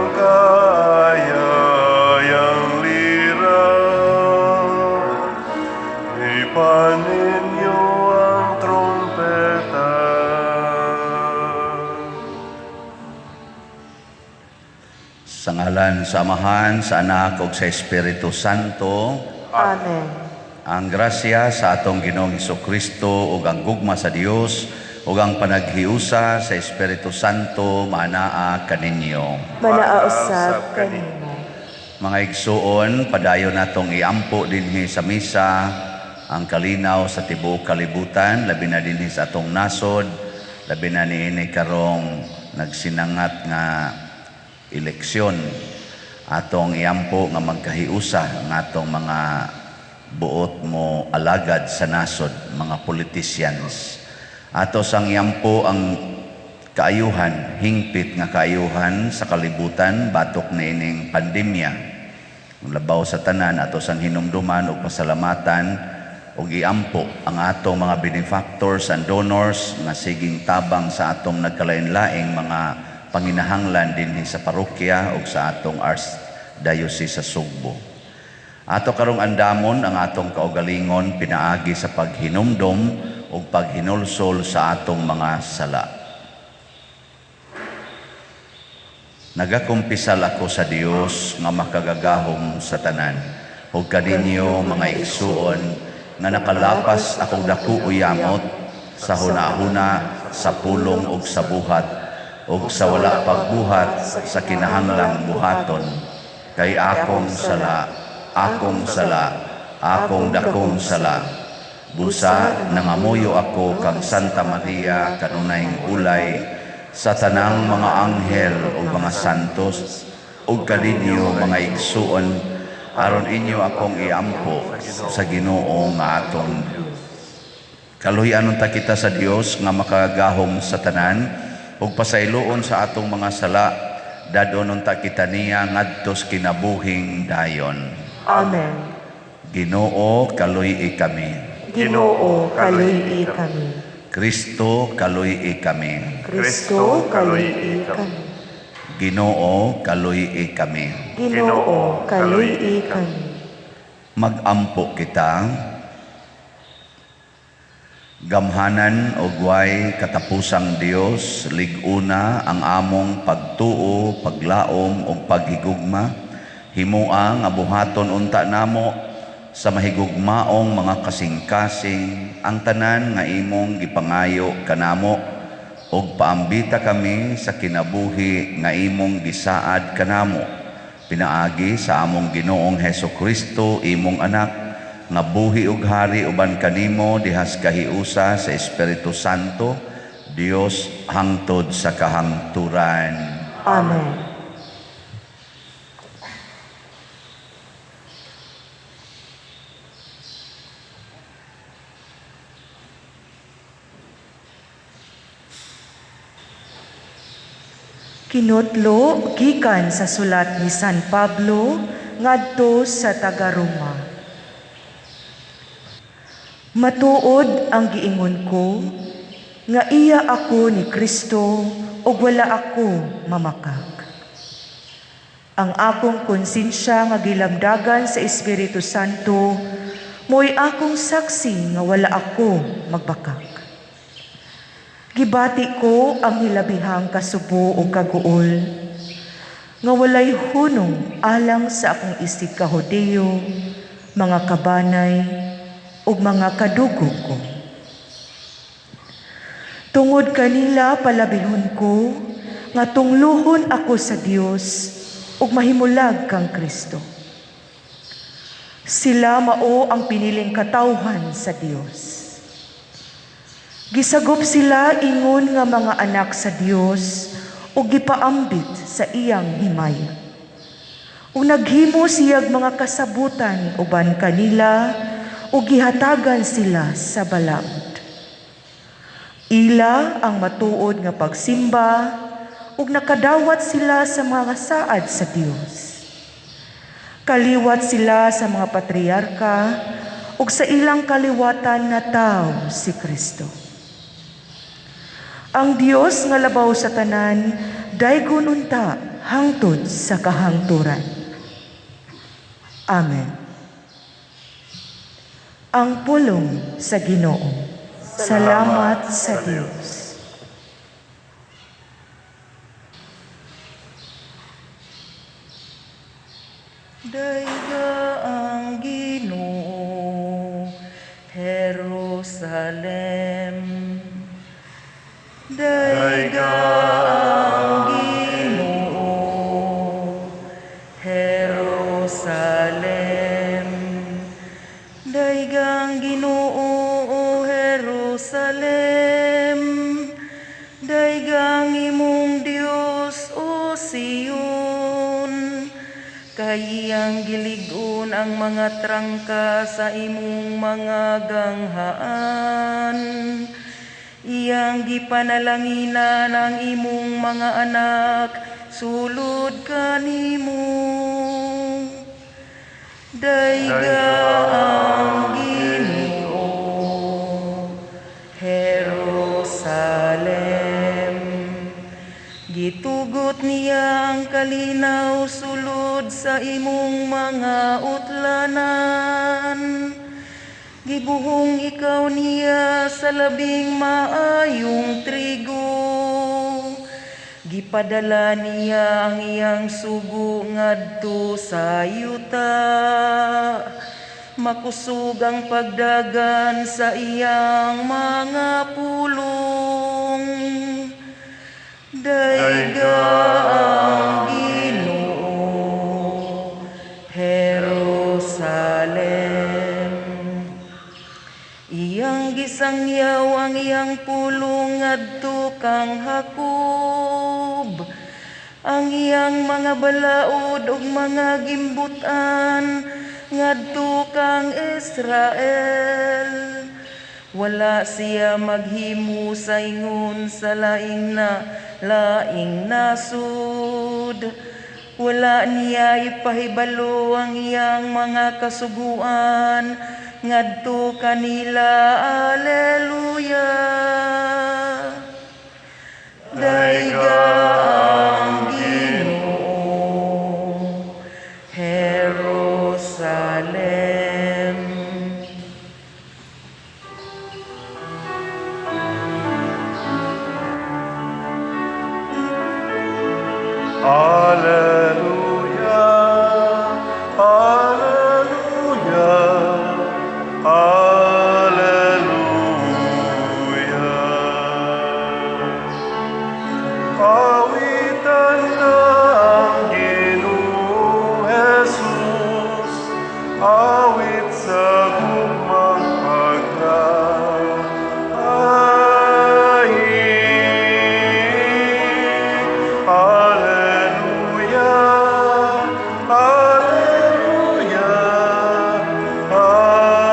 ang kaayayang liraw. Ipaninyo ang trumpeta. Sa ngalan sa Amahan, sa Anak, ug sa Espiritu Santo. Amen. Ang grasya sa atong Ginoong Hesukristo ug ang gugma sa Dios ug ang panaghiusa sa Espiritu Santo manaa kaninyo. Manaausab kanimo. Mga igsuon, padayon natong iampo dinhi sa misa ang kalinaw sa tibuok kalibutan, labi na dinhi sa atong nasod, labi na niini karong nagsinangat nga eleksyon. Atong iampo nga magkahiusa nga atong mga buot mo alagad sa nasod, mga politicians. Ato sang iampo ang kaayuhan, hingpit nga kaayuhan sa kalibutan, batok na ining pandemya. Labaw sa tanan, ato sang hinumduman o pasalamatan o iampo ang atong mga benefactors and donors nga siging tabang sa atong nagkalain-laing mga panginahanglan din sa parokya o sa atong Archdiocese sa Sugbo. Ato karong andamon ang atong kaugalingon pinaagi sa paghinumdom o paghinulsol sa atong mga sala. Nagakumpisal ako sa Dios nga makagagahom sa tanan. Ug kaninyo mga igsuon nga nakalapas akong dako uyamot sa hunahuna, sa pulong ug sa buhat ug sa wala pagbuhat sa kinahanglang buhaton. Kay akong sala, akong dakong sala. Busa nangamuyo ako kang Santa Maria kanunayng ulay sa tanang mga anghel o mga santos ug kaninyo mga igsuon aron inyo akong iampo sa Ginoo nga aton. Kaluhi-anon ta kita sa Dios nga makagahom sa tanan ug pasayloon sa atong mga sala, dadonon ta kita niya ngadtos kinabuhing dayon. Amen. Ginoo kaluy kami. Ginoo, kaluy kami. Kristo kaluy kami. Kristo, kaluy kami. Ginoo kaluy kami. Ginoo, kaluy kami. Magampo kita. Gamhanan o guway katapusang Dios, liguna ang among pagtuo, paglaom o paghigugma. Himua nga buhaton unta namo sa mahigugmaong mga kasing-kasing ang tanan nga imong gipangayo kanamo ug paambita kami sa kinabuhi nga imong gisaad kanamo. Pinaagi sa among Ginoong Hesukristo imong anak nga buhi ug hari uban kanimo dihas kahiusa sa Espiritu Santo, Dios hangtod sa kahangturan. Amen. Kinutlo gikan sa sulat ni San Pablo ngadto sa taga-Roma. Matuod ang giingon ko nga iya ako ni Kristo ug wala ako mamakak. Ang akong konsensya nga gilamdagan sa Espiritu Santo mo'y akong saksi nga wala ako magbakak. Gibati ko ang hilabihang kasubo o kaguol, nga walay hunong alang sa akong isig kahudeo, mga kabanay, o mga kadugo ko. Tungod kanila palabihon ko, nga tungluhon ako sa Dios, o mahimulag kang Kristo. Sila mao ang piniling katawhan sa Dios. Gisagop sila ingon nga mga anak sa Dios o gipaambit sa iyang himaya. O naghimo siyag mga kasabutan uban kanila o gihatagan sila sa balaod. Ila ang matuod nga pagsimba ug nakadawat sila sa mga saad sa Dios. Kaliwat sila sa mga patriarka ug sa ilang kaliwatan na tao si Kristo. Ang Dios nga labaw sa tanan, daygon unta hangtod sa kahangturan. Amen. Ang pulong sa Ginoo. Salamat sa Diyos. Dayga ang Ginoo, Jerusalem. Dayga ang Ginoo, Jerusalem. Dayga ang Ginoo, Jerusalem. Dayga ang imong Dios, o Sion. Kayang gilig-on ang mga trangka sa imong mga ganghaan. Iyang gipanalanginan ang imong mga anak, sulod kanimo. Dayga ang Ginoo, Jerusalem. Gitugot niya ang kalinaw sulod sa imong mga utlanan. Gibuhong ikaw niya sa labing maayong trigo. Gipadala niya ang iyang sugo ngadto sa yuta. Makusog ang pagdagan sa iyang mga pulong. Dayga ang Ginoo, Jerusalem. Iyang gisangyaw ang iyang pulong ngadto kang Hakob. Ang iyang mga balaod ug mga gimbutan ngadto kang Israel. Wala siya maghimo sa ingon sa laing nasud. Wala niya ipahibalo ang iyang mga kasuguan ngadto kanila. Alleluia. Dayga ang Ginoo, Jerusalem. Alleluia, alleluia, alleluia. Awitan na ang Ginoong Jesus, awit sa gugmang pagkain. Alleluia, alleluia, alleluia.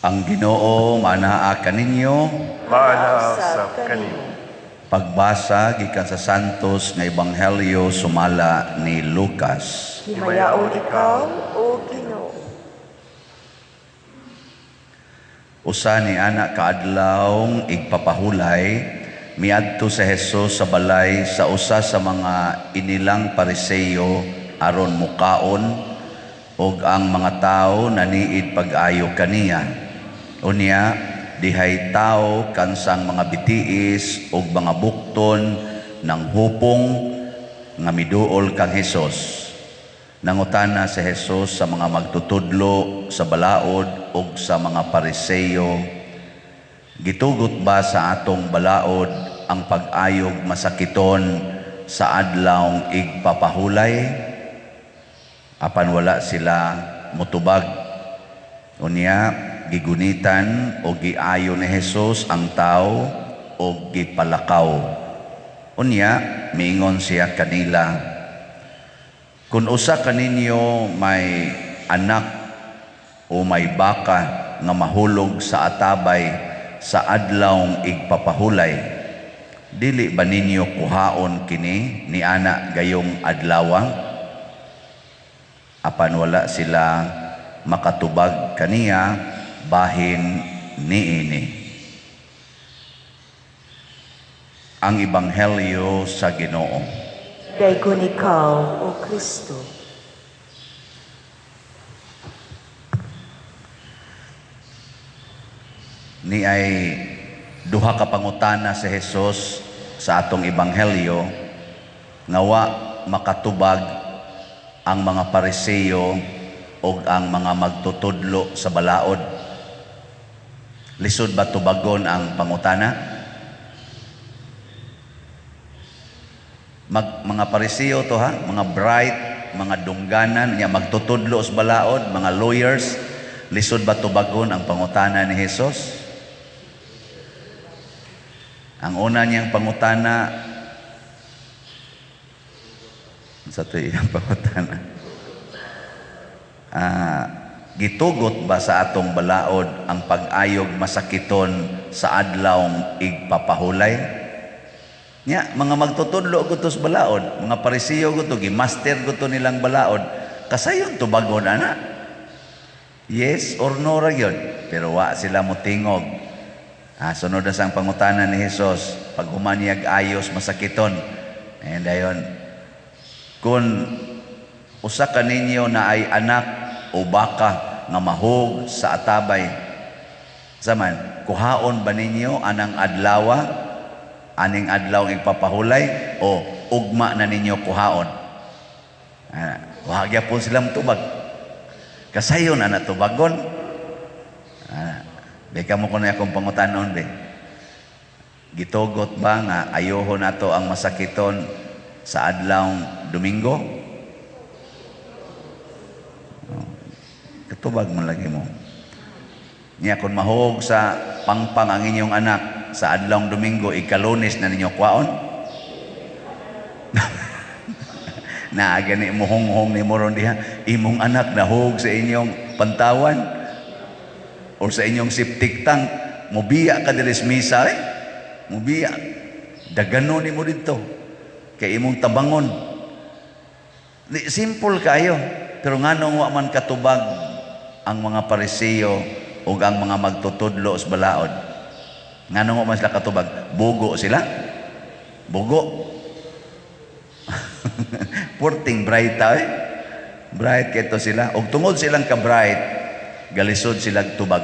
Ang Ginoo manaa kaninyo. Mana sa kanimo. Pagbasa gikan sa Santos nga Ebanghelyo sumala ni Lucas. Himayaon ikaw, o Ginoo. Usa ni anak kaadlawng igpapahulay, miadto sa Hesus sa balay sa usa sa mga inilang Pariseyo aron mukaon, ug ang mga tao naniid pag-ayo kaniya. Unya, dihay tao kansang mga bitiis ug mga bukton ng hupong nga miduol kang Hesus. Nangutana si Hesus sa mga magtutudlo sa balaod ug sa mga Pariseyo, gitugot ba sa atong balaod ang pag-ayog masakiton sa adlawng igpapahulay? Apan wala sila mutubag. Unya, gigunitan o giayo ni Hesus ang tao o gipalakaw. Unya, miingon siya kanila, kung usa kaninyo may anak o may baka nga mahulog sa atabay sa adlawng igpapahulay, dili ba ninyo kuhaon kini ni ana gayong adlaw? Apan wala sila makatubag kaniya bahin niini. ang Ebanghelyo sa Ginoo. Daykon ikaw, O Kristo. Ni ay duha ka pangutana si Jesus sa atong Ebanghelyo ngawa makatubag ang mga Pariseo o ang mga magtutudlo sa balaod. Lisod ba tubagon ang pangutana? Mga Pariseo to ha, mga bright, mga dungganan, nga magtutudlo sa balaod, mga lawyers, lisod ba tubagon ang pangutana ni Jesus? Ang una niyang pangutana, sa ito iyang pangutana, gitugot ba sa atong balaod ang pag-ayog masakiton sa adlawng igpapahulay? Nya, mga magtutudlo ko to sa balaod, mga Pariseo ko to, gimaster ko to nilang balaod, kasayon tubagon ana? Yes or no ra gyud, pero wa sila motingog. Sunod na sang pangutana ni Jesus, pag humaniag ayos masakiton. And ayon, kung usa ka ninyo na ay anak o baka nga mahog sa atabay, zaman, kuhaon ba ninyo anang adlawa, aning adlaw ipapahulay, o ugma na ninyo kuhaon? Wag po silang tubag. Kasayon na natubagon. Beka mo ko na akong pangutanon be. Gitugot ba nga ayoho nato ang masakiton sa adlawng Domingo? Katubag mo lagi mo. Nya kung mahog sa pangpang ang inyong anak sa adlawng Domingo, ikalunes na ninyo kwaon? Na gani mo hong ni moron diha, imong anak nahog sa inyong pantawan o sa inyong septic tank, mubiya ka diri sa misa mubiya, dagano ni mo dito kay imong tabangon. Simple kayo, pero nganong wa man katubag ang mga Pariseo o ang mga magtutudlo sa balaod? Nganong wa man sila katubag? Bugo sila? Bugo. Porting bright bright keto sila, og tungod silang ka bright, galisod silang tubag.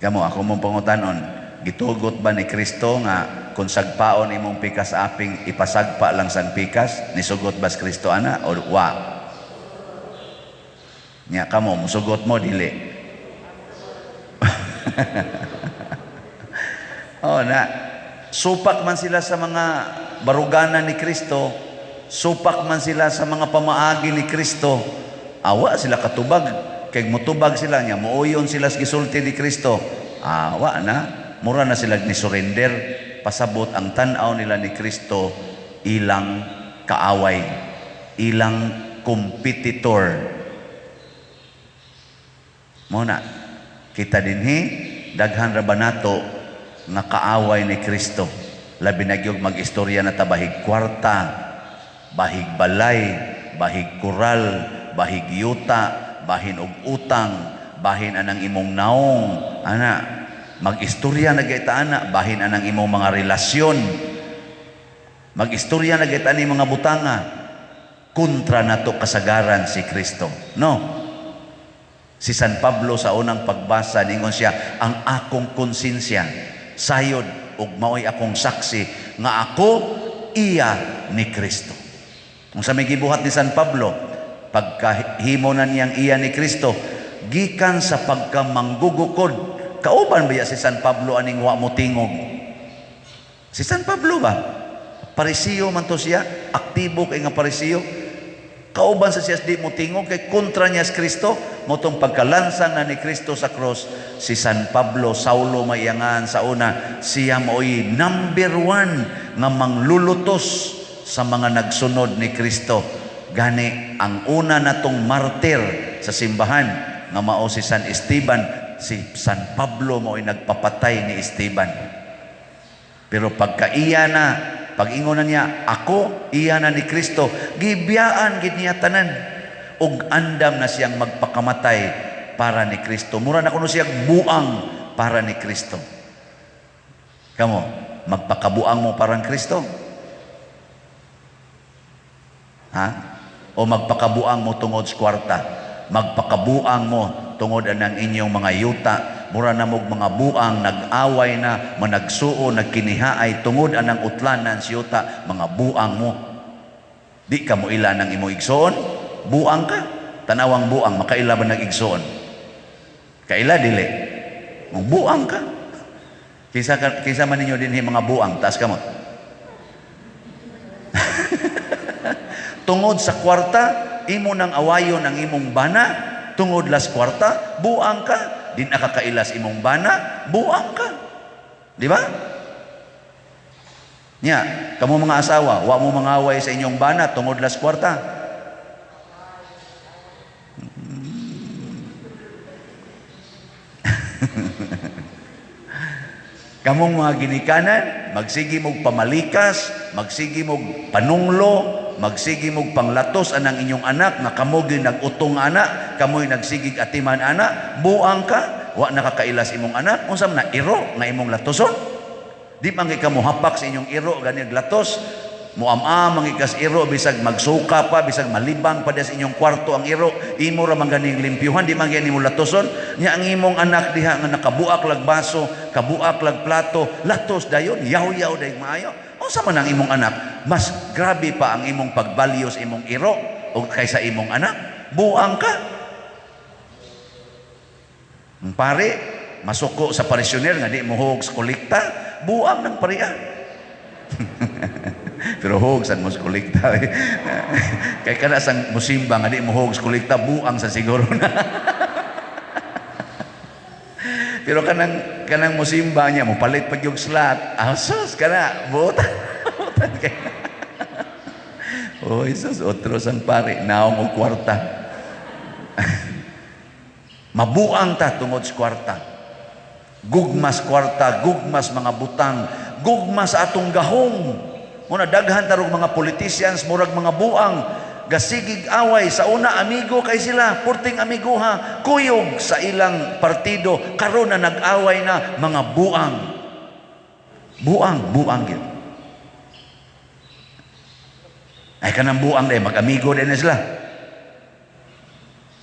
Kamo ako mong pangutanon, gitugot ba ni Kristo nga kung sagpaon imong pikas aping ipasagpa lang sang pikas, nisugot ba si Kristo ana o wa? Nya kamo musugot mo dili. Na supak man sila sa mga baruganan ni Kristo, supak man sila sa mga pamaagi ni Kristo, awa sila katubag, kay mutubag sila niya, muuyon sila sa gisulti ni Kristo, awa na, mura na sila ni surrender, pasabot ang tanaw nila ni Kristo, ilang kaaway, ilang competitor. Muna, kita dinhi, daghan ra ba nato nga kaaway ni Kristo, labi na gyud mag-istorya na ta bahig kwarta, bahig balay, bahig kural, bahig yuta, bahin og utang, bahin anang imong naong, mag-istorya na gayta ana, bahin anang imong mga relasyon, mag-istorya na gayta ni mga butanga, kontra nato kasagaran si Kristo. No? Si San Pablo sa unang pagbasa, ningon siya, ang akong konsensya, sayod, ug mao'y akong saksi, nga ako, iya ni Kristo. Kung sa may gibuhat ni San Pablo, pagkahimo na niyang iya ni Kristo, gikan sa pagkamanggugukod, kauban ba si San Pablo aning wa mo tingog? Si San Pablo ba? Pariseo man to siya, aktibo kay nga Pariseo. Kauban sa siya di mo tingog, kay kontra niya sa Kristo, motong pagkalansang na ni Kristo sa cross, si San Pablo, Saulo maiyangan sa una, siya mo'y number 1 nga manglulutos sa mga nagsunod ni Kristo. Gani, ang una natong martir sa simbahan, nga mao si San Esteban, si San Pablo mo'y nagpapatay ni Esteban. Pero pagkaiya na, pag-ingon na niya, ako, iya na ni Kristo, gibiyaan gid niya tanan, ug andam na siyang magpakamatay para ni Kristo. Mura na kuno siya buang para ni Kristo. Kamo, magpakabuang mo parang Kristo? Ha? O magpakabuang mo tungod sa kwarta? Magpakabuang mo tungod anang inyong mga yuta, mura na mog mga buang, nag-away na, managsuo, nagkinihaay, tungod anang utlanan si yuta, mga buang mo. Di ka mo ila ng imo igsoon? Buang ka? Tanawang buang, makaila ba nag-igsoon? Kaila dili? Mong buang ka? Kisa man ninyo din mga buang, taas ka mo. Tungod sa kwarta, imo nang awayon ang imong bana, tungod las kwarta, buang ka. Di nakakailas imong bana, buang ka. Di ba? Nya, kamo mga asawa, wa mo mangaway sa inyong bana, tungod las kwarta. Kamong mga ginikanan, magsigi mog pamalikas, magsigi mog panunglo, magsigi mog panglatos anang inyong anak, nga kamo gyud nag-utong anak, kamoy nagsigig atiman anak, buang ka, wa nakakailas imong anak, unsa man na iro nga imong latoson? Di man kay kamo hapak sa inyong iro ganyan latos, muam-am mangikas iro bisag magsuka pa, bisag malibang pa sa inyong kwarto ang iro, imo ra man ganing limpyuhan, di man gyud nimo latoson. Nya ang imong anak diha nga nakabuak lag baso, kabuak lag plato, latos dayon, yaw-yaw day maayo. Unsa man ang imong anak? Mas grabe pa ang imong pagbalyo sa imong iro o kaysa imong anak. Buang ka. Ang pare, masuko sa parisyoner nga di muhog sa kolekta, buang ng pariya. Pero hog sa mo sa kolekta. Kay kana sang musimba nga di muhog sa kolekta, buang sa siguro na. Pero kanang musimba niya, mo palit pag yung slot, asos kana, butan kay. Oh, isos, otros ang pare, naong og kwarta. Mabuang ta tungod sa kwarta. Gugmas kwarta, gugmas mga butang, gugmas atong gahong. Muna daghan tarong mga politicians, murag mga buang, gasigig away sa una amigo kay sila, purting amigo ha, kuyog sa ilang partido, karon na nag-away na mga buang. Buang yun. Ay kanang buang dahil, mag-amigo din na sila.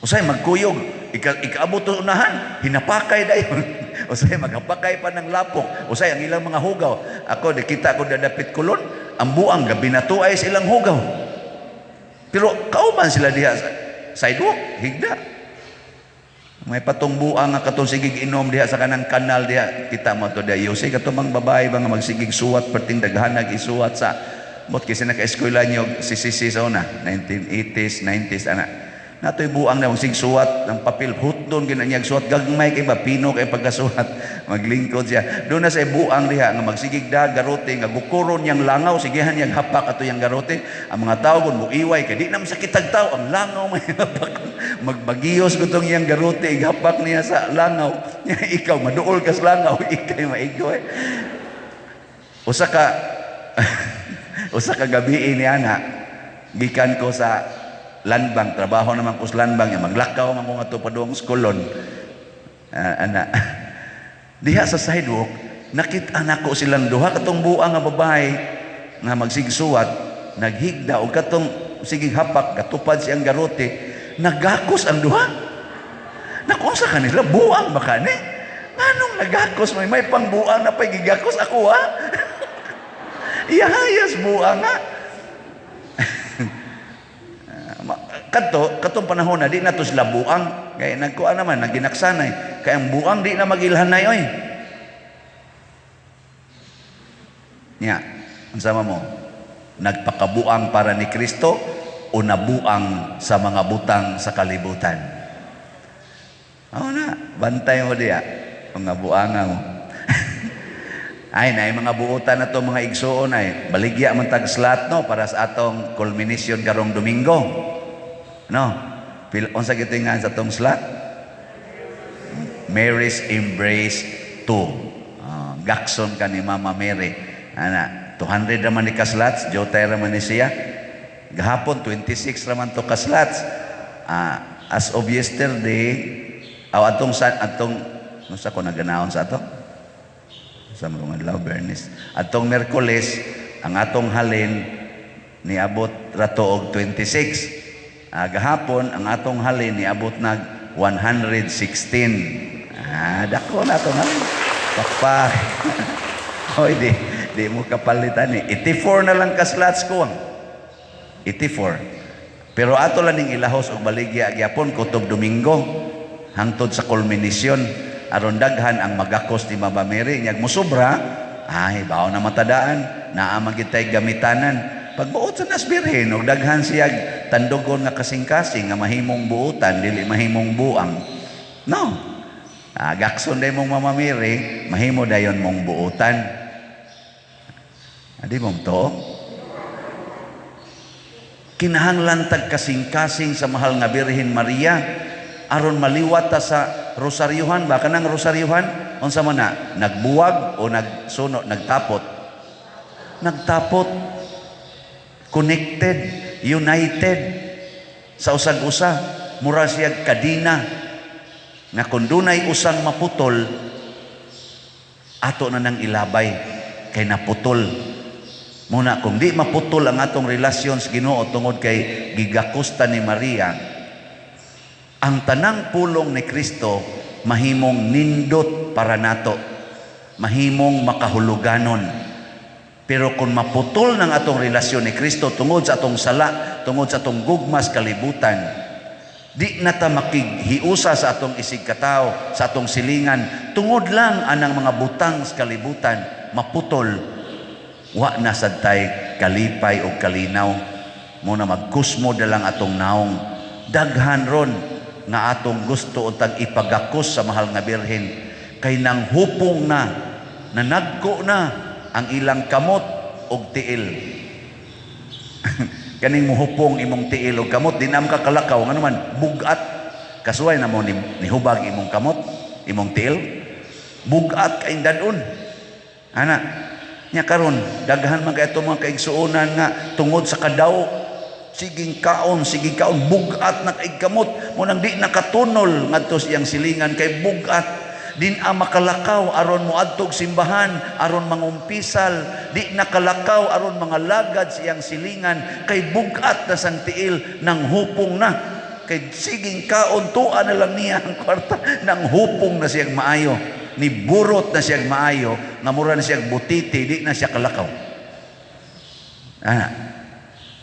Usay magkuyog, ikaabot unahan, hinapakay dayon. Usay magapakay pa ng lapok, usay ang ilang mga hugaw. Ako, nakita ko dadapit kulon, ang buang gabi na to ay silang hugaw. Pero kauban sila diha sa sidewalk, higda. May patong buang nga katong sigig inom diha sa kanang kanal diha. Kita mo to diha, Yose, katong babae ba nga magsigig suwat, perting daghan nag-isuwat sa, mot kasi naka-eskwela niyo, sisisi sa una, 1980s, 90s, anak. Natoy buang na magsig suwat ng papel, hutdon ginanyag suwat, gagmay kay ba, pino kay pagkasuwat, maglingkod siya. Doon na sa buang diha, nga magsigig da, garote, nga gukuron niyang langaw, sigihan niyang hapak ato yung garote. Ang mga tao kung muiway, kaya di naman sakit tagtaw, ang langaw may hapak. Magbagiyos ko itong yung garote, ighapak niya sa langaw. Ikaw, maduol ka sa langaw, ikay maigoy. Usa ka gabi ni ana, gikan ko sa landbang, trabaho naman ko sa landbang, maglakaw man ko nga to padung skolon. Diha sa sidewalk, nakita ko silang duha katong buang nga babae nga magsigsuwat, naghigda og katong sigig hapak, katupad siyang garote, nagakos ang duha. Nakunsa kanila, buang ba kani? Anong nagakos? May pangbuang na pa'y gigakos ako ha? Iyahayas buang ha? Katong panahon na di na to sila buang, kaya nagkuha naman, naginaksanay, kaya ang buang di na magilhanay oy. Nya, ang sama mo, nagpakabuang para ni Kristo o nabuang sa mga butang sa kalibutan? Oo na, bantay mo diya kung nabuanga mo. Ay, na mga buutan na to mga igsuon ay baligya man tag slot no para sa atong culmination karong Domingo. No? Unsa gitingan sa tong slot? Mary's Embrace 2. Gakson ka ni Mama Mary. Ana, 200 raman ni ka-slots, jotay raman ni siya. Gahapon 26 raman to ka-slots. As of yesterday, atong no sa ko naganahon sa ato? sa mga adlaw Bernes. Atong Miyerkules ang atong halin niabot rato og 26. Gahapon ang atong halin niabot nag 116. Dako na to na. Papa. Hoy, di mo kapalitan ni. 84 na lang ka slots ko. 84. Pero ato lang ning ilahos og baligya gyapon kutob Domingo hangtod sa kulminasyon aron daghan ang magakos ni Mama Mary nyag mosobra ay bawo na matadaan naa man gid tay gamitanan pagbuot sa nasbirhen og daghan siyag tandugon nga kasing-kasing nga mahimong buutan dili mahimong buang no gakson day mong Mama Mary mahimo dayon mong buutan adi mong to kinahanglan tag kasing-kasing sa mahal nga Birhen Maria aron maliwat ta sa rosaryuhan ba kanang rosaryuhan unsa man na nagbuwag o nagsuno nagtapot connected united sa usag-usa mura siya kadina nga kun dunay usang maputol ato na nang ilabay kay naputol muna kung di maputol ang atong relasyon sa Ginoo tungod kay gigakusta ni Maria ang tanang pulong ni Kristo mahimong nindot para nato mahimong makahuluganon pero kung maputol ng atong relasyon ni Kristo tungod sa atong sala tungod sa atong gugmas kalibutan di na ta makighiusa sa atong isig katao sa atong silingan tungod lang anang mga butang sa kalibutan maputol wa na sadtay kalipay o kalinaw muna magkusmo dalang atong naong daghan ron nga atong gusto untang ipagakos sa mahal nga Birhen kay nang hupong na nanagko na ang ilang kamot og tiil kaning muhupong imong tiil og kamot di nam ka kalakaw nga naman bugat kasuway na mo ni hubag imong kamot imong tiil bugat kay dadon ana nya karon daghan man kay ato mga kaigsuonan nga tungod sa kadaw siging kaon bugat na kay kamot mo nang di nakatunol ngadto siyang silingan kay bugat din ang makalakaw aron moadtog simbahan aron mangumpisal di nakalakaw aron mga lagad siyang silingan kay bugat na sang tiil nang hupong na kay siging kaon tuan na lang niya ang kwarta nang hupong na siyang maayo ni burot na siyang maayo nga mura na siyang butiti di na siya kalakaw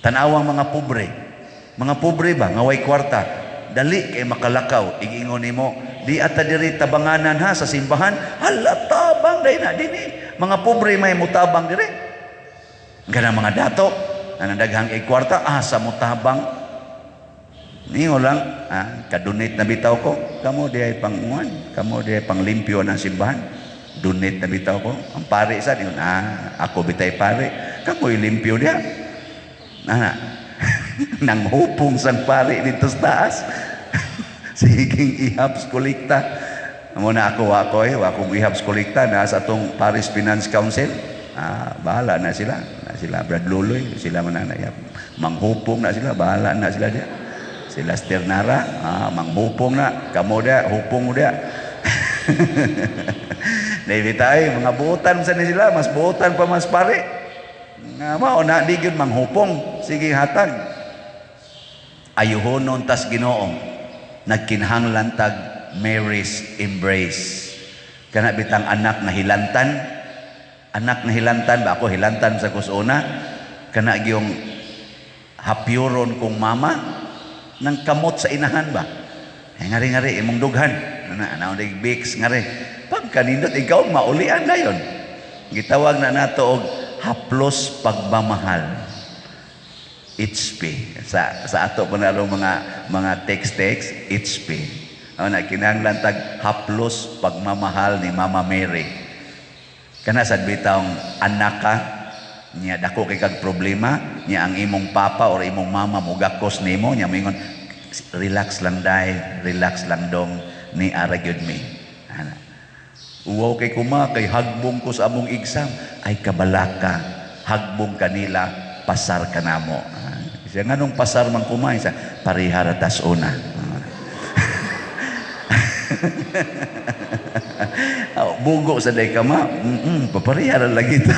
tanawang mga pobre ba nga way kwarta dali kay makalakaw igingon nimo di ata diri tabanganan ha sa simbahan hala tabang day na dinhi mga pobre may mutabang diri kana mga dato ana daghang kay kwarta asa mutabang ningo lang kadonate na bitaw ko kamo di ay panguan kamo di ay panglimpyo ng simbahan donate na bitaw ko ang pare sa yun ako bitay pare kamo ilimpyo dia nang hupong sang pare dito sa taas siging ihabs kolekta muna ako akong ihabs kolekta na sa atong Paris Finance Council bahala na sila Brad Luloy sila mananayap manghupong na sila bahala na sila dia sila Sternara manghupong na kamo dia hupong dia David mga buutan sa ni sila mas buutan pa mas pare nga mao na di gyud manghupong sige hatag ayuhonon tas Ginoo nagkinahanglan tag Mary's embrace kana bitang anak na hilantan ba ako hilantan sa kusuna kana gyung hapyuron kong mama nang kamot sa inahan ba ngari imong dughan ana dig bix ngari pag kanindot ikaw maulian dayon gitawag na nato og haplos pagmamahal HP sa ato panarong mga text HP na kinahanglan tag haplos pagmamahal ni Mama Mary kana sad bitawng anak ka niya dako kay kag problema niya ang imong papa or imong mama mugakos nimo niya moingon relax lang dai relax lang dong ni ara gyud mi uwaw kay kuma kay hagbong ko sa among exam ay kabalaka hagbong kanila pasar kanamo siya nganong pasar man kumay sa pariharatas una Bugo sa day ka ma. Papariharan lagi ta.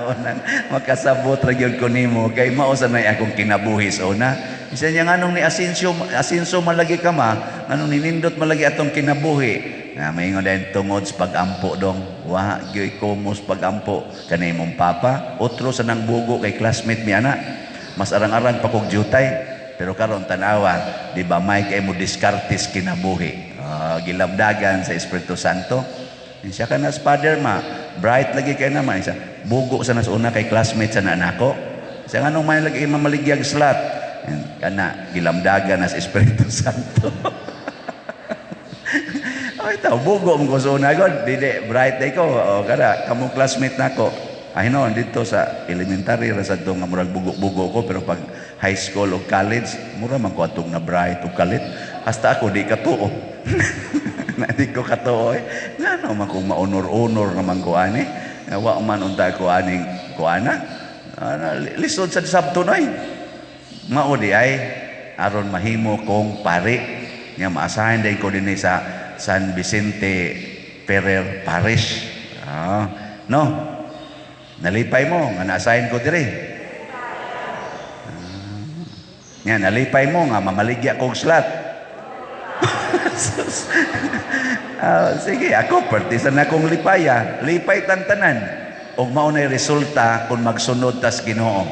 Nang makasabot ra gyud ko nimo kay mao sa nay akong kinabuhi sa una. Isa niya nganong ni Asinso malagi ka ma, nganong ninindot malagi atong kinabuhi. Nga maingon din tungod sa pagampo dong. Wa gyoy komos pagampo kanay mong papa. Otro sa nang bugo kay classmate mi ana. Mas arang-arang pa kog jutay. Pero karon tanawa, di ba may kay mo diskartis kinabuhi. Gilabdagan sa Espiritu Santo. Siya ka na father ma. Bright lagi kay naman siya. Bugo sa nas una kay classmate sa nanako. Siya nga nung may lagi mamaligyag slat. Kana gilamdagan na sa Espiritu Santo. Ay tao bugo mo ko sa una god. Dili bright day ko. O kada kamong classmate nako. Ay no dito sa elementary ra sa nga murag bugo-bugo ko pero pag high school o college mura man ko atong na bright o kalit. Hasta ako di katuo. Na di ko katuo ngano man kung maunor-unor naman ko ani wa man unta ko aning kuana lisod sa sabto noy mao di ay aron mahimo kong pari nga maasahan din ko dinhi sa San Vicente Ferrer Parish no nalipay mo nga naasahin ko diri nga nalipay mo nga mamaligya kong slat. Sige, ako partisan akong lipaya. Lipay tantanan. O maunay resulta kung magsunod tas Ginoo.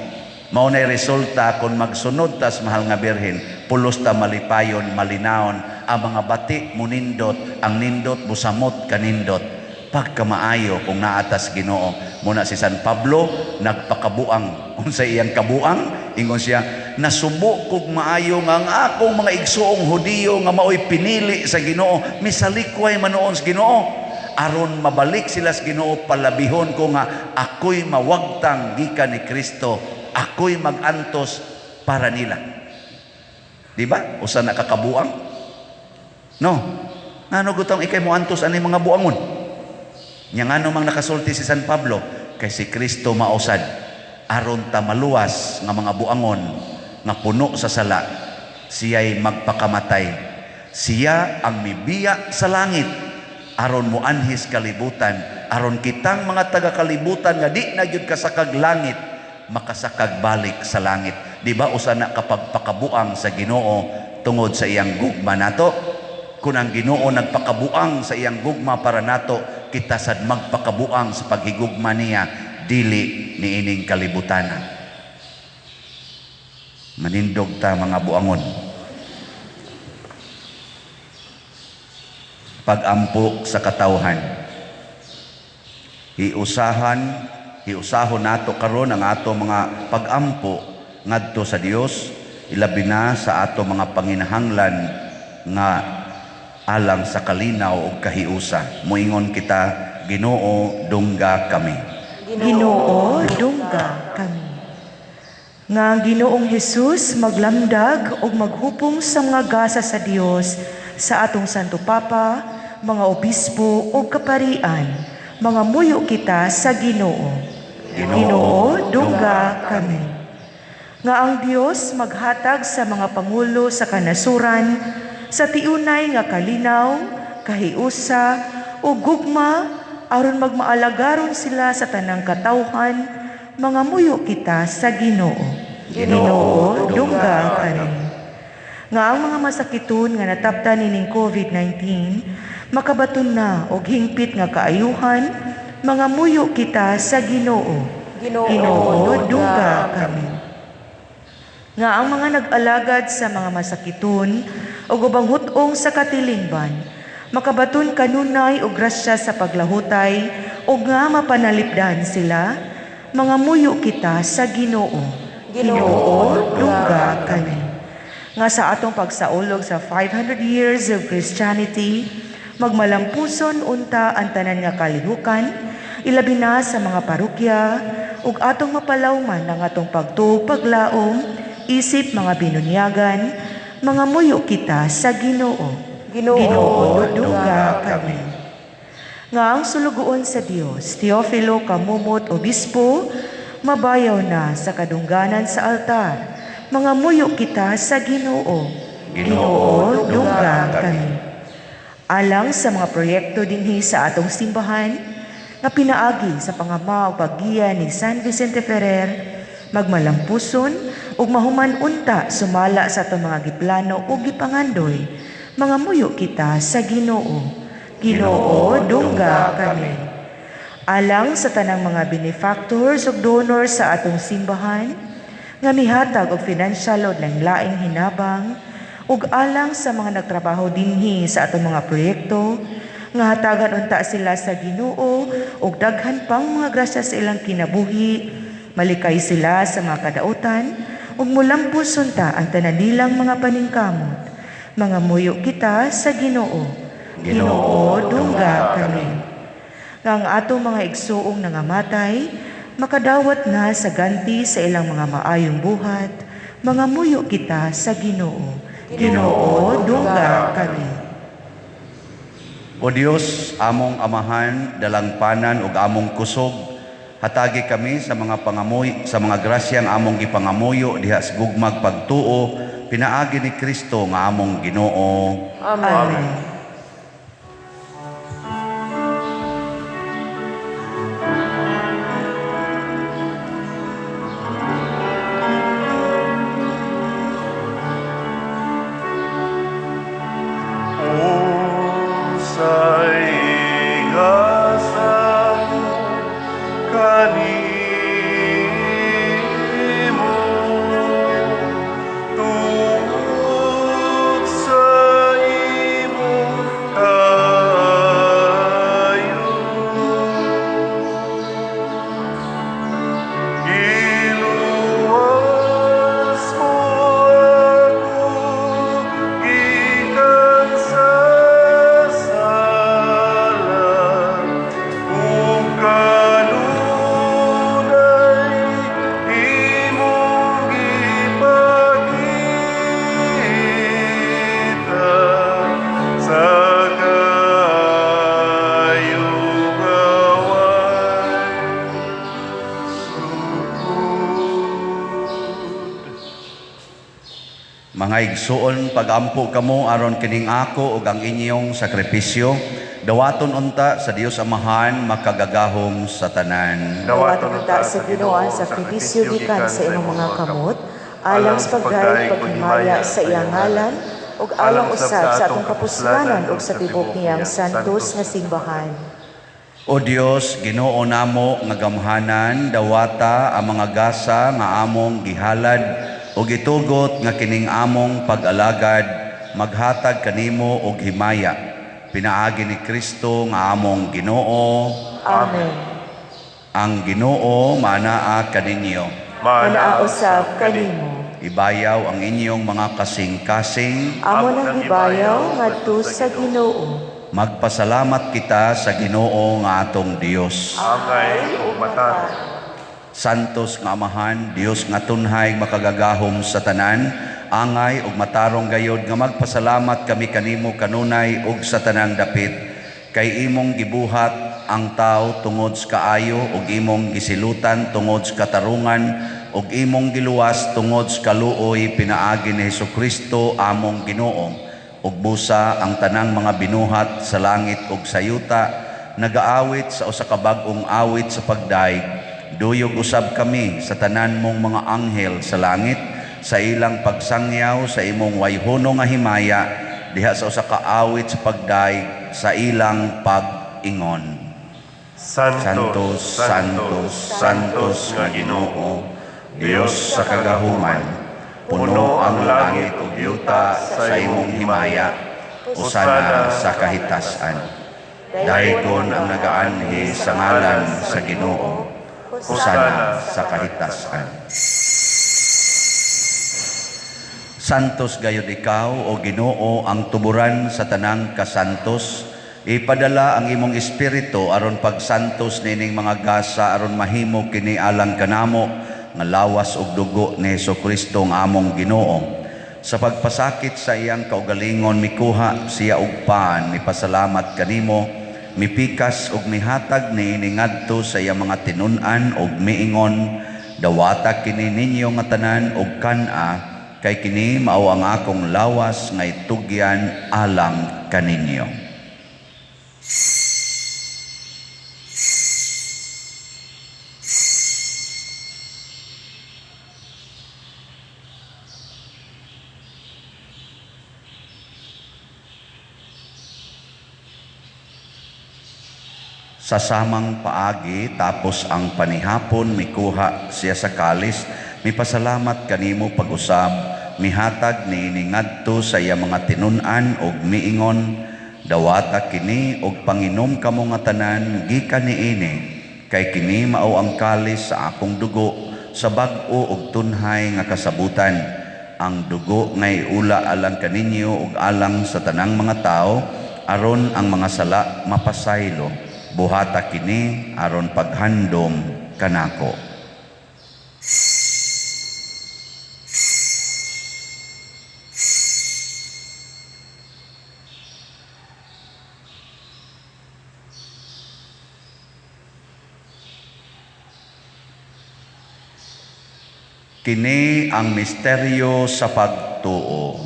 Maunay resulta kung magsunod tas mahal nga birhen. Pulos ta malipayon, malinaon. Ang mga bati munindot, ang nindot busamot kanindot. Pagkamaayo kung naatas Ginoo. Muna si San Pablo nagpakabuang. Unsa iyang kabuang? Ingon siya, nasubo kog maayo nga ang akong mga igsoong Hudiyo nga maoy pinili sa Ginoo, misalikway manoon sa Ginoo. Aron mabalik sila sa Ginoo, palabihon ko nga ako'y mawagtang gikan ni Kristo, ako'y magantos para nila. Di ba? Usa nakakabuang? No. Ngano gutong ikay mo antos ani mga buangon? Nya ngano mang nakasulti si San Pablo kay si Kristo mausad. Aron ta maluwas nga mga buangon nga puno sa sala, siya'y magpakamatay. Siya ang mibiya sa langit aron muanhis kalibutan, aron kitang mga taga-kalibutan nga di na gyud kasakag langit makasakag balik sa langit. Di ba usa na kapag pakabuang sa Ginoo tungod sa iyang gugma nato? Kung ang Ginoo nagpakabuang sa iyang gugma para nato, kita sad magpakabuang sa paghigugma niya dili ni ining kalibutana. Manindog ta mga buangon. Pag-ampo sa katawhan. Hiusahon nato karon ang ato mga pag-ampo ngadto sa Dios, ilabi na sa ato mga panginahanglan nga alang sa kalinaw ug kahiusa. Moingon kita, Ginoo dungga kami. Ginoo, dungga kami. Nga ang Ginoong Hesus maglamdag o maghupong sa mga gasa sa Dios sa atong Santo Papa, mga obispo o kaparian, mga muyo kita sa Ginoo. Ginoo, dungga kami. Nga ang Dios maghatag sa mga pangulo sa kanasuran, sa tiunay nga kalinaw, kahiusa o gugma, aron magmaalagaron sila sa tanang katawhan, mga muyo kita sa Ginoo. Ginoo, dungga kami. Nga ang mga masakiton nga nataptan nining COVID-19, makabaton na og hingpit nga kaayuhan, mga muyo kita sa Ginoo. Ginoo, dungga kami. Nga ang mga nag-alagad sa mga masakiton o ubang hutong sa katilingban, makabaton kanunay o grasya sa paglahutay o nga mapanalipdan sila, mga muyo kita sa Ginoo. Ginoo, dungga kami. Nga sa atong pagsaulog sa 500 years of Christianity, magmalampuson unta ang tanan nga kalihukan, ilabi na sa mga parokya, ug atong mapalawman ang atong paglaom, isip mga binunyagan, mga muyo kita sa Ginoo. Ginoo, dungga kami. Nga ang sulugoon sa Dios, Teofilo Kamumot Obispo, mabayaw na sa kadungganan sa altar, mga muyo kita sa Ginoo. Ginoo, dungga kami. Alang sa mga proyekto dinhi sa atong simbahan nga pinaagi sa pangama o paggiya ni San Vicente Ferrer, magmalampuson ug mahuman unta sumala sa atong mga giplano ug gipangandoy, mga muyo kita sa Ginoo. Ginoo, dungga kami. Alang sa tanang mga benefactors ug donors sa atong simbahan nga mihatag og financial o laing hinabang, ug alang sa mga nagtrabaho dinhi sa atong mga proyekto, nga hatagan unta sila sa Ginoo ug daghan pang mga grasya sa ilang kinabuhi, malikay sila sa mga kadautan, ug mulampos unta ang tanan nilang mga paningkamot. Mga muyo kita sa Ginoo. Ginoo, dungga kami. Nga ang atong mga igsuong nangamatay, makadawat na sa ganti sa ilang mga maayong buhat, mga muyo kita sa Ginoo. Ginoo, dungga kami. O Dios, among amahan, dalangpanan ug among kusog, hatagi kami sa mga sa mga grasyang among gipangamuyo diha sa gugmag pagtuo, pinaagi ni Kristo nga among Ginoo. Amen. Mga igsuon, pagampo kamo aron kining ako ug ang inyong sakripisyo, dawaton unta sa Dios Amahan makagagahom sa tanan. Dawaton unta sa Ginoo ang sakripisyo gikan sa imong mga kamot, alang sa pagdayeg paghimaya sa iyang ngalan, ug alang usab sa atong kapuslanan ug sa tibok niyang santos nga simbahan. O Dios, Ginoo namo nga gamhanan, dawata ang mga gasa nga among gihalad ug itugot nga kining among pag-alagad, maghatag kanimo og himaya. Pinaagi ni Kristo nga among Ginoo. Amen. Ang Ginoo manaa kaninyo. Manaa usab kanimo. Ibayaw ang inyong mga kasing-kasing. Amo nang gibayaw ngadto sa Ginoo. Magpasalamat kita sa Ginoo nga atong Dios. Angay o mata. Santos nga Amahan, Dios nga tunhay makagagahom sa tanan, angay ug matarong gayod nga magpasalamat kami kanimo kanunay ug sa tanang dapit, kay imong gibuhat ang tao tungod sa kaayo ug imong gisilutan tungod sa katarungan ug imong giluwas tungod sa kaluoy pinaagi ni Hesukristo among Ginoo, ug busa ang tanang mga binuhat sa langit ug sa yuta, nagaawit sa usa ka bag-ong awit sa pagdaig. Duyog usab kami sa tanan mong mga anghel sa langit, sa ilang pagsangyaw sa imong wayhono nga himaya, diha sa usa ka awit sa pagdaig sa ilang pag-ingon. Santos, Santos, Santos nga Ginoo, Dios sa kagahuman, puno ang langit ug yuta sa imong himaya, usana sa kahitasan. Dahigon ang nagaanhi sa ngalan sa Ginoo, usana sa kahitasan. Santos gayud ikaw, o Ginoo, ang tuburan sa tanang kasantos. Ipadala ang imong espiritu aron pagsantos nining mga gasa aron mahimo kini alang kanamo nga lawas ug dugo ni Hesukristo nga among Ginoo. Sa pagpasakit sa iyang kaugalingon mikuha siya og paan, mipasalamat kanimo, mipikas ug mihatag niini ngadto sa iyang mga tinun-an ug miingon, dawata kini ninyo nga tanan ug kan-a, kay kini mao ang akong lawas nga itugyan alang kaninyo. Sa samang paagi tapos ang panihapon mikuha siya sa kalis, mipasalamat kanimo pag-usab, mihatag niini ngadto sa iya mga tinun-an ug miingon, dawata kini og panginom kamo nga tanan gikan niini, kay kini mao ang kalis sa akong dugo sa bag-o ug tunhay nga kasabutan. Ang dugo ngay ula alang kaninyo ug alang sa tanang mga tao, aron ang mga sala mapasaylo. Buhata kini aron paghandom kanako. Kini ang misteryo sa pagtuo.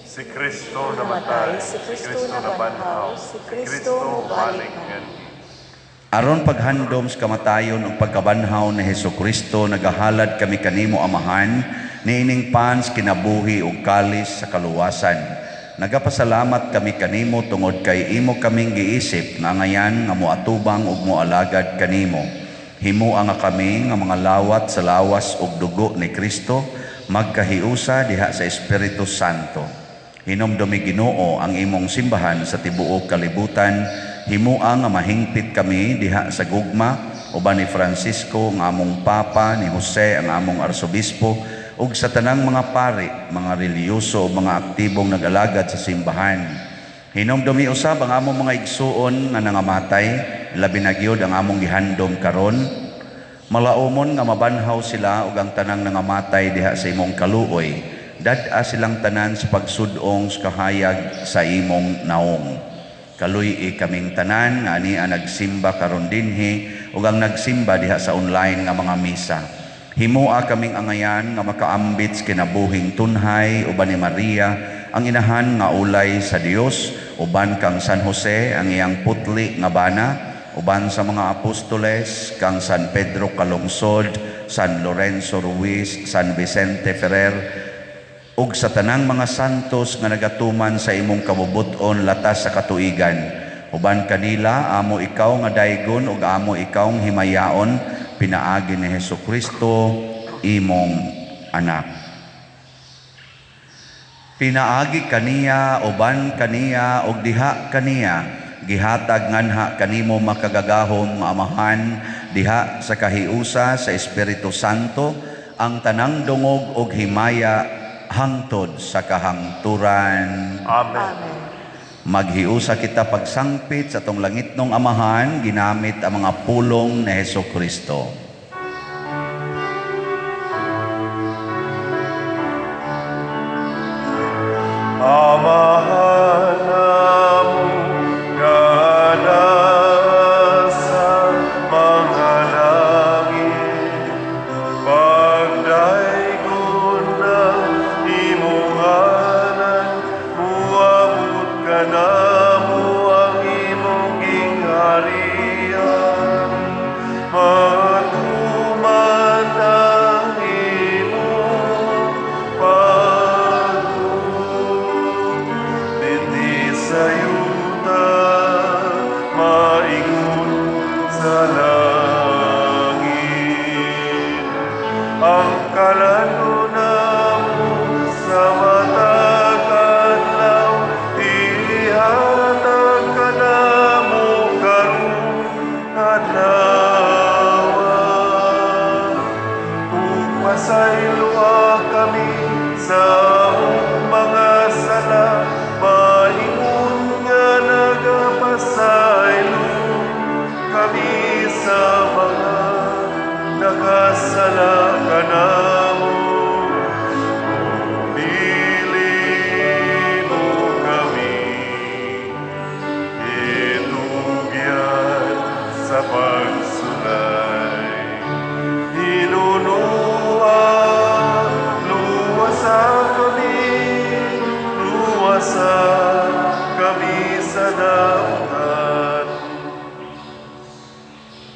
Si Kristo namatay, si Kristo nabanhaw, si Kristo balik ngan. Aron paghandom sa kamatayon ug pagkabanhaw ni Hesukristo, nagahalad kami kanimo Amahan, niining pans kinabuhi ug kalis sa kaluwasan. Nagapasalamat kami kanimo tungod kay imo kaming giisip nga ngayan nga moatubang ug moalagad kanimo. Himuang nga kami nga mga lawat sa lawas ug dugo ni Kristo, magkahiusa diha sa Espiritu Santo. Hinomdomi Ginoo ang imong simbahan sa tibuok kalibutan, himuang nga mahingpit kami diha sa gugma, uban ni Francisco nga among Papa, ni Jose ang among Arsobispo, ug sa tanang mga pari, mga reliyoso o mga aktibong nag-alagad sa simbahan. Hinomdomi usab ang among mga igsuon nga nangamatay, labi na gyud ang among gihandom karon. Malaumon nga mabanhaw sila ug ang tanang nangamatay diha sa imong kaluoy, dad-a silang tanan sa pagsudong sa kahayag sa imong naong. Kaluy kaming tanan nga ani nagsimba karon dinhi ug ang nagsimba diha sa online nga mga misa. Himua kaming angayan nga makaambit kinabuhing tunhay uban ni Maria ang inahan nga ulay sa Dios, uban kang San Jose ang iyang putli nga bana, uban sa mga apostoles kang San Pedro Calungsod, San Lorenzo Ruiz, San Vicente Ferrer, ug sa tanang mga santos nga nagatuman sa imong kabubuton latas sa katuigan. Uban kanila amo ikaw nga daygon ug amo ikaw nga himayaon, pinaagi ni Hesukristo imong anak. Pinaagi kaniya uban kaniya ug diha kaniya, gihatag nganha kanimo makagagahom nga Amahan diha sa kahiusa sa Espiritu Santo, ang tanang dungog ug himaya hangtod sa kahangturan. Amen. Maghiusa kita pagsangpit sa tong langitnong Amahan, ginamit ang mga pulong ni Hesukristo. Amahan namong gana sa mga langit, pagdaygon na imong ngalan, muabot ka namo ang imong gingharian, matuman ang imong sayuta maingon sa langit. Ang kalano namo sa matag adlaw, ihatag ka namo karon adlawa. Ug pasayloa kami sa mga sala, pasaylo kami sa mga nakasala ka namo. Pili mo kami, itugyan sa pagsulay. Hinunua, luwasa kami, luwasa kami sa daungan.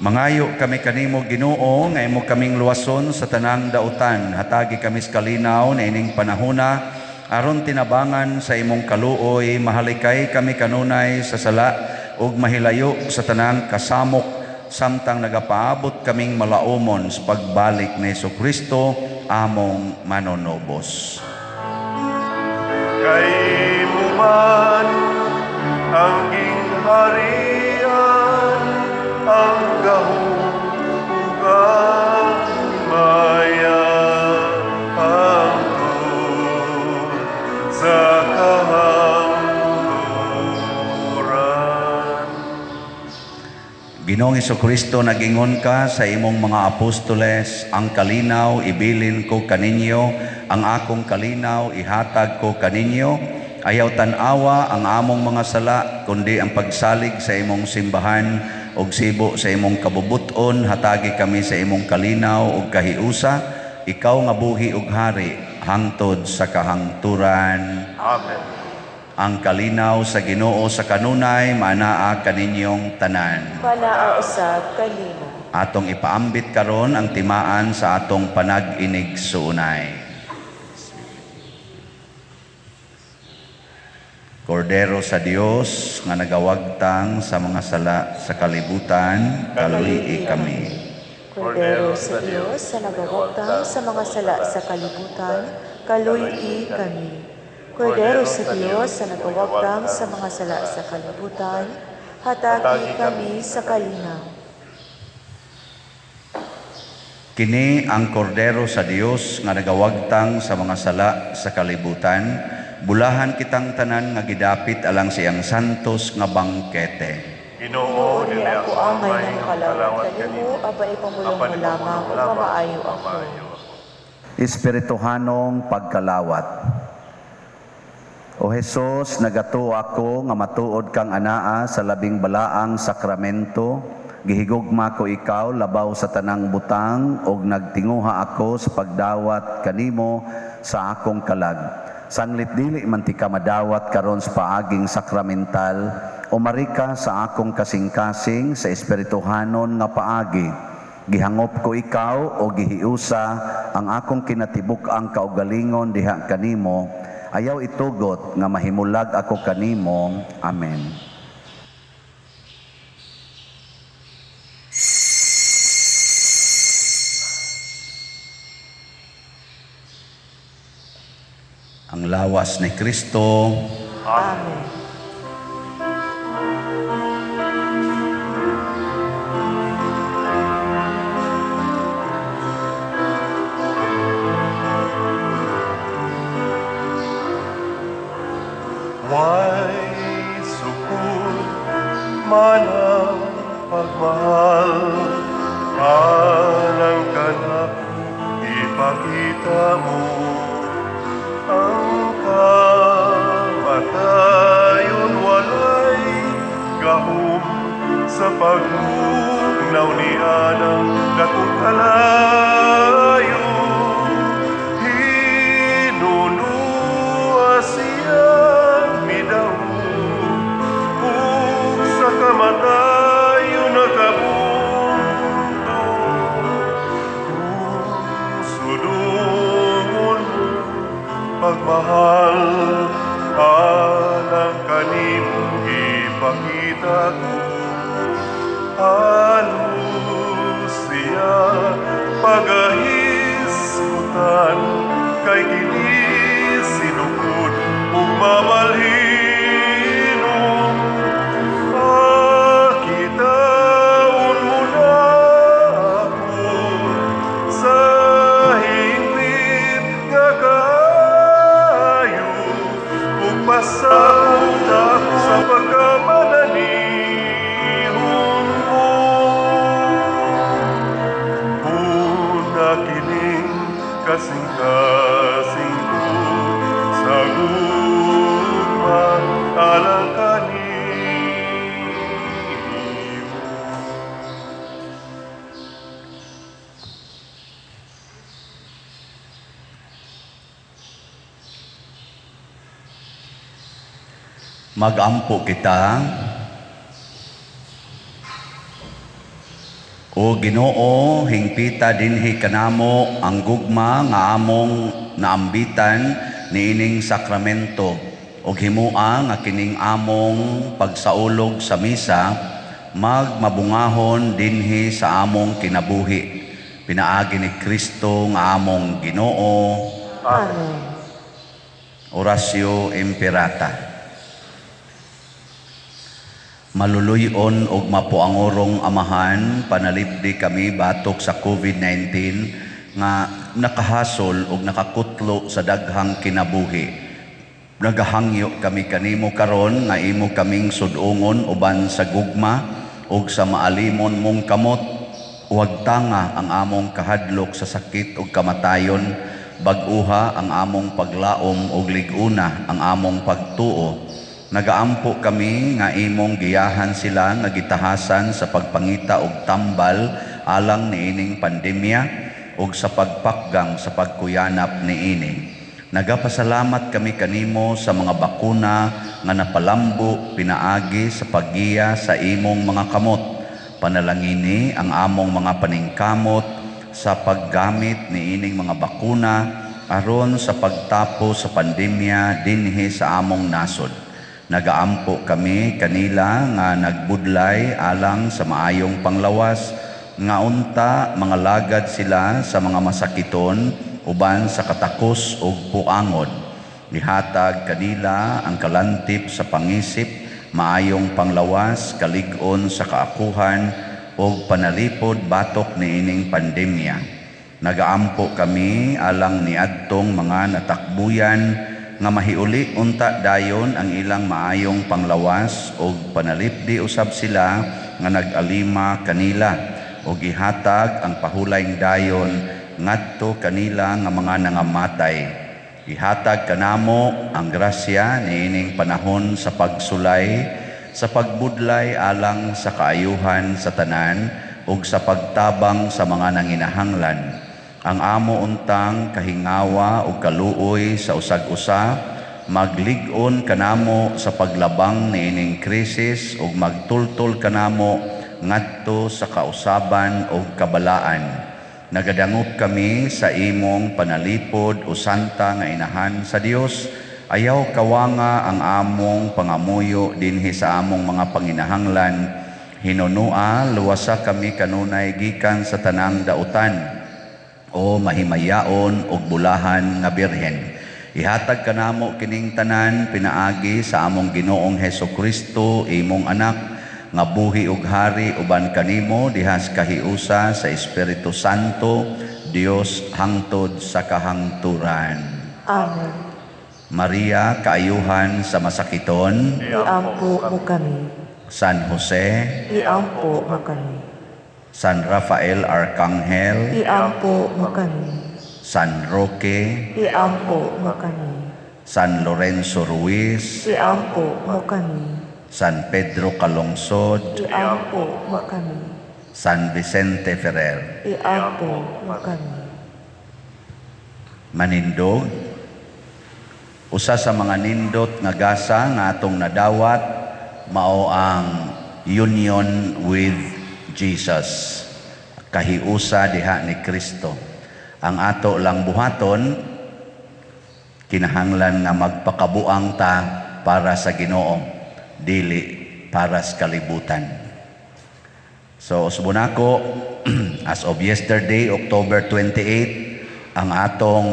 Mangayo kami kanimo Ginoo nga imo kaming luwason sa tanang dautan, hatagi kami sa kalinaw na ining panahona, aron tinabangan sa imong kaluoy, mahalikay kami kanunay sa sala ug mahilayo sa tanang kasamok samtang nagapaabot kaming malaumon sa pagbalik ni Jesucristo among manonobos. Kay man ang gingharian, ang gahugan maya, ang tur sa kahangturan. Ginoong Jesucristo, nagingon ka sa imong mga apostoles, ang kalinaw ibilin ko kaninyo, ang akong kalinaw ihatag ko kaninyo. Ayaw tanawa ang among mga sala, kundi ang pagsalig sa imong simbahan ug sibo sa imong kabubuton. Hatagi kami sa imong kalinaw ug kahiusa, ikaw nga buhi ug hari hangtod sa kahangturan. Amen. Ang kalinaw sa Ginoo sa kanunay manaa kaninyong tanan. Panaa usab kanimo. Atong ipaambit karon ang timaan sa atong panag-inig suunay. Kordero sa Dios nga nagawagtang sa mga sala sa kalibutan, kalui kami. Kordero sa Diyos sa nagawagtang sa mga sala sa kalibutan, kaluy-i kami. Kordero sa Diyos sa nagawagtang sa mga sala sa kalibutan, hatagi kami sa kalinaw. Kini ang kordero sa Dios nga nagawagtang sa mga sala sa kalibutan, bulahan kitang tanan nga gidapit alang siyang santos nga bangkete. Ginoo, Dili ako amay na makalawat kanimo, aba ipamulong mo lamang ug mamaayo ako. Espirituhanong pagkalawat. O Jesus, nagato ako nga matuod kang anaa sa labing balaang sakramento. Gihigugma ko ikaw labaw sa tanang butang ug nagtinguha ako sa pagdawat kanimo sa akong kalag. Sanglit dili man ti ka madawat karon sa paaging sakramental, umarika sa akong kasing-kasing sa espirituhanon nga paagi. Gihangop ko ikaw o gihiusa ang akong kinatibuk ang kaugalingon diha kanimo. Ayaw itugot nga mahimulag ako kanimo. Amen. Ang lawas ni Kristo. Amen. May sukul man ang pagmahal, anang kanak ipakita mo. Ang kamatayon walay gahom sa pagmugnaw ni Anang datong kalayo. Hinunua siya midawog ug sa kamatayon nakabunto. Kung sudungon mo pagmahal, alang kanimong ipakita ko. Halos siya pagahisgutan, kay kini sinukod ug mamalhinom. Pakitaon mo na ako sa hingpit nga pasakot ako sa pagkamananihon mo. Una kining kasing-kasing ko sa gugma alang kanimo. Magampo kita. O Ginoo, hingpita dinhi kanamo ang gugma nga among naambitan niining sakramento. og himua nga kining among pagsaulog sa misa magmabungahon dinhi sa among kinabuhi. Pinaagi ni Kristo nga among Ginoo. Amen. Orasyo Imperata. Maluluyon og mapuangorong Amahan, panalipdi kami batok sa COVID-19 nga nakahasol og nakakutlo sa daghang kinabuhi. Nagahangyo kami kanimo karon nga imo kaming sudungon uban sa gugma og sa maalimon mong kamot. Huwag tanga ang among kahadlok sa sakit ug kamatayon, bag-uha ang among paglaom ug lig-una ang among pagtuo. Nagaampo kami nga imong giyahan sila nga gitahasan sa pagpangita og tambal alang niining pandemya ug sa pagpakgang sa pagkuyanap niini. Nagapasalamat kami kanimo sa mga bakuna nga napalambo pinaagi sa paggiya sa imong mga kamot. Panalangini ang among mga paningkamot sa paggamit niining mga bakuna aron sa pagtapo sa pandemya dinhi sa among nasod. Nagaampo kami kanila nga nagbudlay alang sa maayong panglawas nga unta mga lagad sila sa mga masakiton uban sa katakos ug puangod. Gihatag kanila ang kalantip sa pangisip, maayong panglawas, kalig-on sa kaakuhan o panalipod batok niining pandemya. Nagaampo kami alang niadtong mga natakbuyan nga mahiuli unta dayon ang ilang maayong panglawas o panalipdi usab sila nga nag-alima kanila o gihatag ang pahulayng dayon ngadto kanila nga mga nangamatay. Ihatag kanamo ang grasya niining panahon sa pagsulay, sa pagbudlay alang sa kaayuhan sa tanan ug sa pagtabang sa mga nanginahanglan. Ang amo untang kahingawa ug kaluoy sa usag-usa, maglig-on kanamo sa paglabang niining krisis ug magtultol kanamo ngadto sa kausaban ug kabalaan. Nagadangot kami sa imong panalipod o santa nga inahan sa Dios. Ayaw kawanga ang among pangamuyo dinhi sa among mga panginahanglan. Hinunua luwasa kami kanunay gikan sa tanang dautan o mahimayaon og bulahan nga birhen. Ihatag kanamo kining tanan pinaagi sa among Ginoong Hesukristo imong anak nga buhi ug hari uban kanimo dihas kahiusa sa Espiritu Santo, Dios hangtod sa kahangturan. Amen. Maria, kaayuhan sa masakiton. Iampo mo kami. San Jose, Iampo mo kami. San Rafael Arcangel, Iampo mo kami. San Roque, Iampo mo kami. San Lorenzo Ruiz, Iampo mo kami. San Pedro Calungsod, Iampo mo kami. San Vicente Ferrer. Iampo mo kami. Manindog, usa sa mga nindot nga gasa nga atong nadawat mao ang union with Jesus, kahiusa diha ni Kristo. Ang ato lang buhaton kinahanglan nga magpakabuang ta para sa Ginoo, dili para sa kalibutan. So usbon ako as of yesterday, October 28, ang atong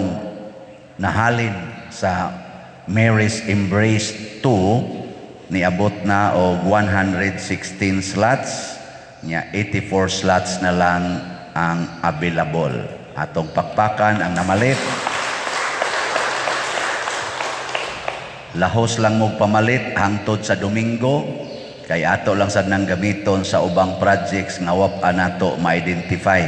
nahalin sa Mary's Embrace 2 niabot na og 116 slots, nya 84 slots na lang ang available. Atong pakpakan ang namalit. Lahos lang mo pamalit hangtod sa Domingo, kay ato lang sad nang gamiton sa ubang projects nga wa nato ma-identify.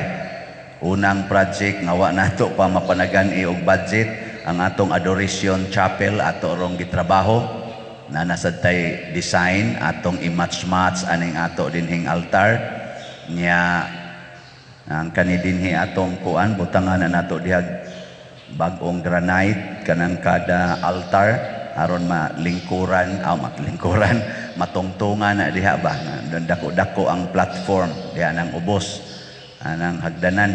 Unang project nga wa nato pa mapanagan-i og budget, ang atong Adoration Chapel ato rong gitrabaho na nasad tay design atong i-match-match aning ato dinhing altar nya ang kani dinhi atong kuan butangan na nato dihag bag-ong granite kanang kada altar aron malingkuran matungtungan na diha ba dako-dako ang platform diha nang ubos anang hagdanan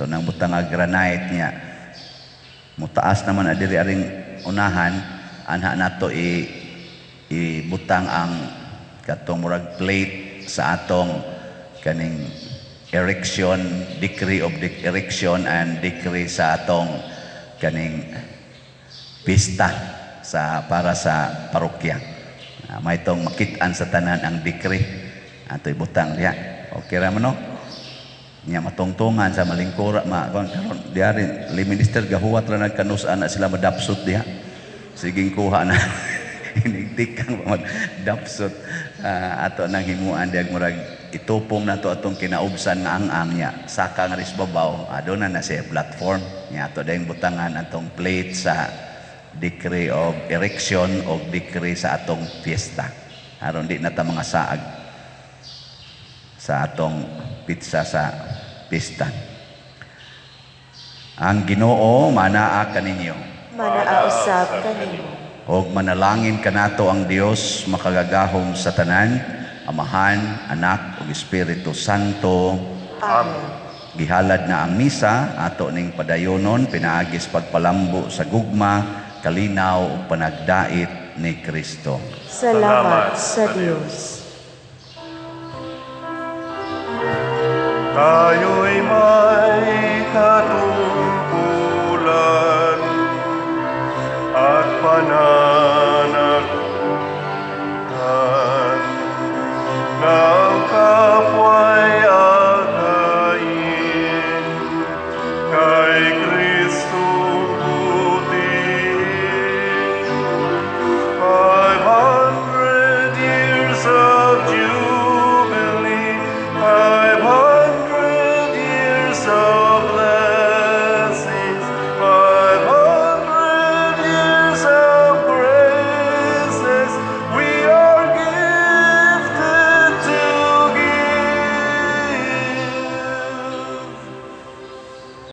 to nang butang granite niya mutaas naman adiri aring unahan anha nato ibutang ang katong murag plate sa atong kaning erection, decree of the erection and decree sa atong kaning pista para sa parokya. May itong makitaan sa tanan ang decree. Ato ibutang diha. Okay ra man no? Nya matungtungan sa malingkura karon diari minister gahuwat ra nagkanus-an na sila madapsot diha. Siging kuha na inigtikang dapsot ato nang himuan diag murag itupong nato atong kinaubsan nga ang niya saka nga risbabaw aduna na siya platform nya ato dayong butangan atong plate sa decree of erection o decree sa atong fiesta aron di na ta mga saag sa atong pizza sa pista. Ang Ginoo manaa kaninyo, Manaausab kanimo. og manalangin kanato ang Dios makagagahom sa tanan, Amahan, Anak ug Espiritu Santo. Amen. Gihalad na ang misa ato ning padayonon pinaagis pagpalambo sa gugma, kalinaw ug panagdait ni Kristo. Salamat sa Dios. Tayo'y may katungkulan at panahon